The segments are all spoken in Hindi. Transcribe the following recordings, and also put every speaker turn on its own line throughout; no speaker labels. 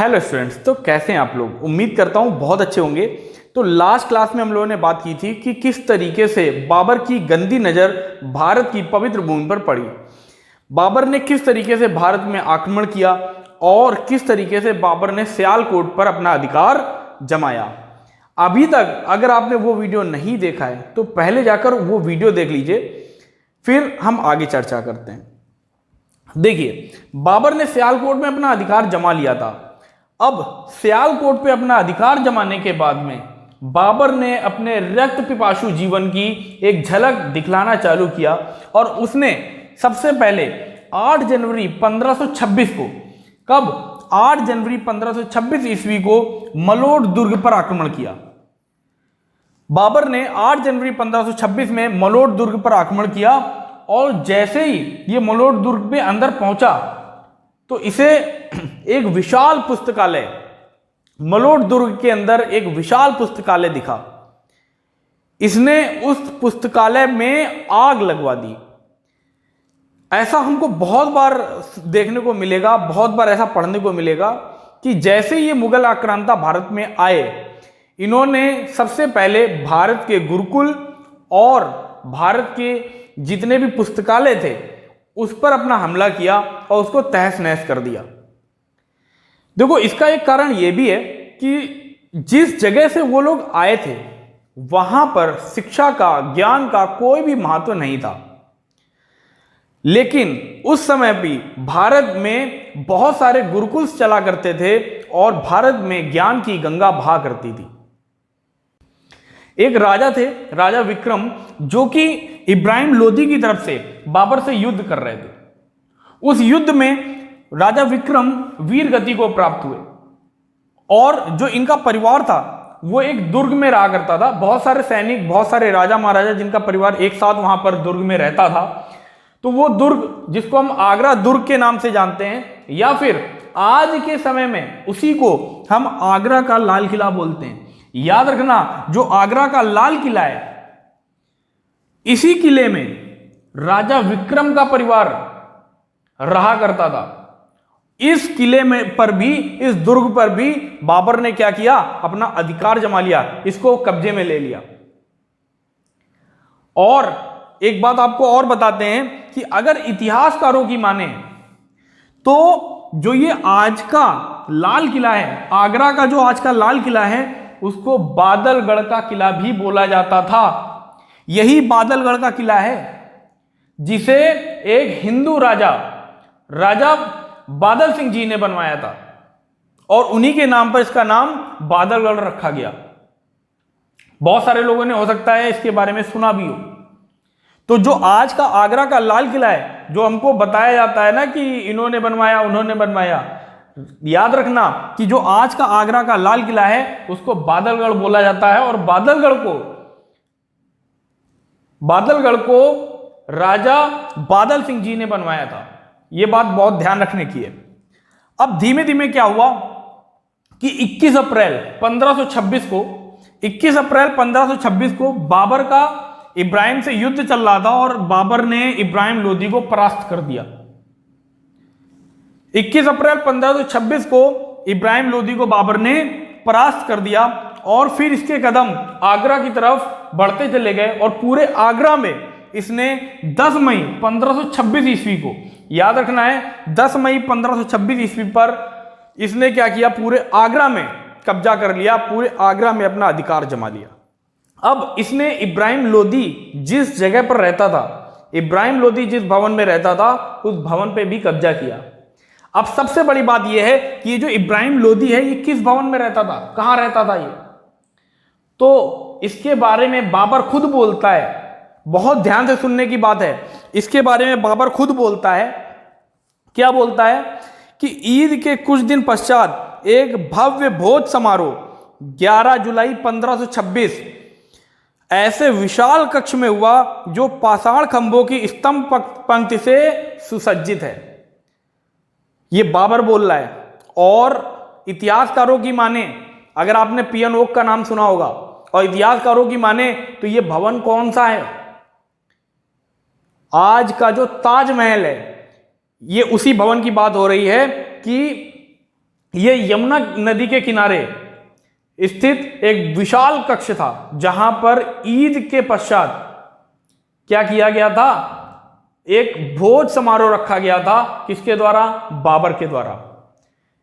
हेलो स्टूडेंट्स, तो कैसे हैं आप लोग। उम्मीद करता हूं बहुत अच्छे होंगे। तो लास्ट क्लास में हम लोगों ने बात की थी कि किस तरीके से बाबर की गंदी नज़र भारत की पवित्र भूमि पर पड़ी। बाबर ने किस तरीके से भारत में आक्रमण किया और किस तरीके से बाबर ने सियालकोट पर अपना अधिकार जमाया। अभी तक अगर आपने वो वीडियो नहीं देखा है तो पहले जाकर वो वीडियो देख लीजिए, फिर हम आगे चर्चा करते हैं। देखिए, बाबर ने सियालकोट में अपना अधिकार जमा लिया था। अब सियालकोट पे अपना अधिकार जमाने के बाद में बाबर ने अपने रक्त पिपासु जीवन की एक झलक दिखलाना चालू किया और उसने सबसे पहले 8 जनवरी 1526 को, कब 8 जनवरी 1526 ईस्वी को मलोट दुर्ग पर आक्रमण किया। बाबर ने 8 जनवरी 1526 में मलोट दुर्ग पर आक्रमण किया और जैसे ही ये मलोट दुर्ग में अंदर पहुंचा तो इसे एक विशाल पुस्तकालय, मलोट दुर्ग के अंदर एक विशाल पुस्तकालय दिखा। इसने उस पुस्तकालय में आग लगवा दी। ऐसा हमको बहुत बार देखने को मिलेगा, बहुत बार ऐसा पढ़ने को मिलेगा कि जैसे ये मुगल आक्रांता भारत में आए, इन्होंने सबसे पहले भारत के गुरुकुल और भारत के जितने भी पुस्तकालय थे उस पर अपना हमला किया और उसको तहस नहस कर दिया। देखो, इसका एक कारण यह भी है कि जिस जगह से वो लोग आए थे वहां पर शिक्षा का, ज्ञान का कोई भी महत्व नहीं था। लेकिन उस समय भी भारत में बहुत सारे गुरुकुल चला करते थे और भारत में ज्ञान की गंगा बहा करती थी। एक राजा थे, राजा विक्रम, जो कि इब्राहिम लोदी की तरफ से बाबर से युद्ध कर रहे थे। उस युद्ध में राजा विक्रम वीर गति को प्राप्त हुए और जो इनका परिवार था वो एक दुर्ग में रहा करता था। बहुत सारे सैनिक, बहुत सारे राजा महाराजा जिनका परिवार एक साथ वहां पर दुर्ग में रहता था। तो वो दुर्ग, जिसको हम आगरा दुर्ग के नाम से जानते हैं या फिर आज के समय में उसी को हम आगरा का लाल किला बोलते हैं। याद रखना, जो आगरा का लाल किला है, इसी किले में राजा विक्रम का परिवार रहा करता था। इस किले में पर भी, इस दुर्ग पर भी बाबर ने क्या किया, अपना अधिकार जमा लिया, इसको कब्जे में ले लिया। और एक बात आपको और बताते हैं कि अगर इतिहासकारों की माने तो जो ये आज का लाल किला है, आगरा का जो आज का लाल किला है, उसको बादलगढ़ का किला भी बोला जाता था। यही बादलगढ़ का किला है जिसे एक हिंदू राजा बादल सिंह जी ने बनवाया था और उन्हीं के नाम पर इसका नाम बादलगढ़ रखा गया। बहुत सारे लोगों ने हो सकता है इसके बारे में सुना भी हो। तो जो आज का आगरा का लाल किला है, जो हमको बताया जाता है ना कि इन्होंने बनवाया, उन्होंने बनवाया, याद रखना कि जो आज का आगरा का लाल किला है उसको बादलगढ़ बोला जाता है और बादलगढ़ को राजा बादल सिंह जी ने बनवाया था। यह बात बहुत ध्यान रखने की है। अब धीमे धीमे क्या हुआ कि 21 अप्रैल 1526 को बाबर का इब्राहिम से युद्ध चल रहा था और बाबर ने इब्राहिम लोदी को परास्त कर दिया। 21 अप्रैल 1526 को इब्राहिम लोदी को बाबर ने परास्त कर दिया और फिर इसके कदम आगरा की तरफ बढ़ते चले गए और पूरे आगरा में इसने 10 मई 1526 ईस्वी को, याद रखना है 10 मई 1526 ईस्वी पर इसने क्या किया, पूरे आगरा में कब्जा कर लिया, पूरे आगरा में अपना अधिकार जमा लिया। अब इसने इब्राहिम लोदी जिस जगह पर रहता था, इब्राहिम लोदी जिस भवन में रहता था, उस भवन पे भी कब्जा किया। अब सबसे बड़ी बात यह है कि ये जो इब्राहिम लोदी है ये किस भवन में रहता था, कहां रहता था ये, तो इसके बारे में बाबर खुद बोलता है। बहुत ध्यान से सुनने की बात है। इसके बारे में बाबर खुद बोलता है। क्या बोलता है कि ईद के कुछ दिन पश्चात एक भव्य भोज समारोह 11 जुलाई 1526 ऐसे विशाल कक्ष में हुआ जो पाषाण खंभों की स्तंभ पंक्ति से सुसज्जित है। यह बाबर बोल रहा है। और इतिहासकारों की माने, अगर आपने पियन ओक का नाम सुना होगा, और इतिहासकारों की माने तो यह भवन कौन सा है, आज का जो ताजमहल है, ये उसी भवन की बात हो रही है कि ये यमुना नदी के किनारे स्थित एक विशाल कक्ष था जहां पर ईद के पश्चात क्या किया गया था, एक भोज समारोह रखा गया था। किसके द्वारा? बाबर के द्वारा,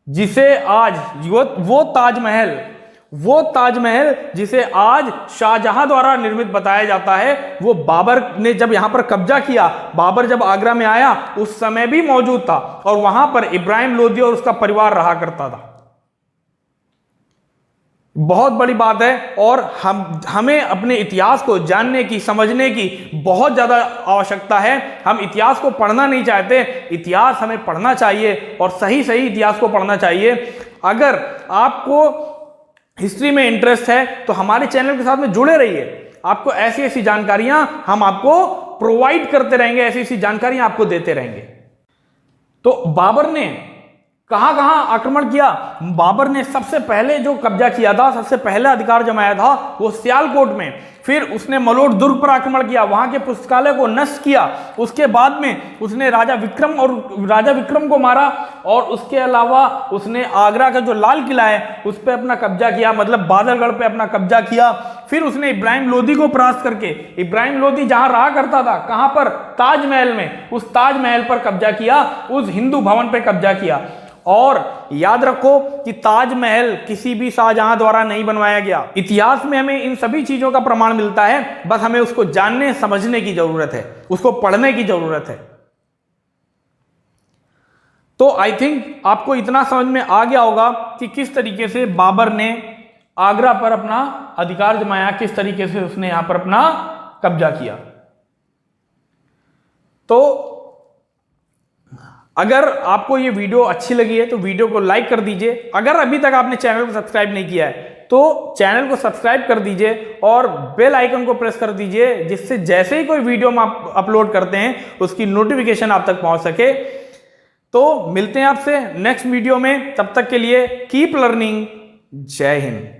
जिसे आज वो ताजमहल जिसे आज शाहजहां द्वारा निर्मित बताया जाता है, वो बाबर ने जब यहां पर कब्जा किया, बाबर जब आगरा में आया उस समय भी मौजूद था और वहां पर इब्राहिम लोदी और उसका परिवार रहा करता था। बहुत बड़ी बात है और हमें अपने इतिहास को जानने की, समझने की बहुत ज़्यादा आवश्यकता है। हम इतिहास को पढ़ना नहीं चाहते, इतिहास हमें पढ़ना चाहिए और सही इतिहास को पढ़ना चाहिए। अगर आपको हिस्ट्री में इंटरेस्ट है तो हमारे चैनल के साथ में जुड़े रहिए। आपको ऐसी जानकारियां हम आपको प्रोवाइड करते रहेंगे, ऐसी जानकारियां आपको देते रहेंगे। तो बाबर ने कहां आक्रमण किया? बाबर ने सबसे पहले जो कब्जा किया था, सबसे पहला अधिकार जमाया था वो सियालकोट में। फिर उसने मलोट दुर्ग पर आक्रमण किया, वहां के पुस्तकालय को नष्ट किया। उसके बाद में उसने राजा विक्रम को मारा और उसके अलावा उसने आगरा का जो लाल किला है उस पर अपना कब्जा किया, मतलब बादलगढ़ पे अपना कब्जा किया। फिर उसने इब्राहिम लोदी को परास्त करके, इब्राहिम लोदी जहां रहा करता था, कहां पर? ताजमहल में, उस ताजमहल पर कब्जा किया, उस हिंदू भवन पर कब्जा किया। और याद रखो कि ताजमहल किसी भी शाहजहां द्वारा नहीं बनवाया गया। इतिहास में हमें इन सभी चीजों का प्रमाण मिलता है, बस हमें उसको जानने समझने की जरूरत है, उसको पढ़ने की जरूरत है। तो आई थिंक आपको इतना समझ में आ गया होगा कि किस तरीके से बाबर ने आगरा पर अपना अधिकार जमाया, किस तरीके से उसने यहां पर अपना कब्जा किया। तो अगर आपको ये वीडियो अच्छी लगी है तो वीडियो को लाइक कर दीजिए। अगर अभी तक आपने चैनल को सब्सक्राइब नहीं किया है तो चैनल को सब्सक्राइब कर दीजिए और बेल आइकन को प्रेस कर दीजिए, जिससे जैसे ही कोई वीडियो हम अपलोड करते हैं उसकी नोटिफिकेशन आप तक पहुंच सके। तो मिलते हैं आपसे नेक्स्ट वीडियो में, तब तक के लिए कीप लर्निंग। जय हिंद।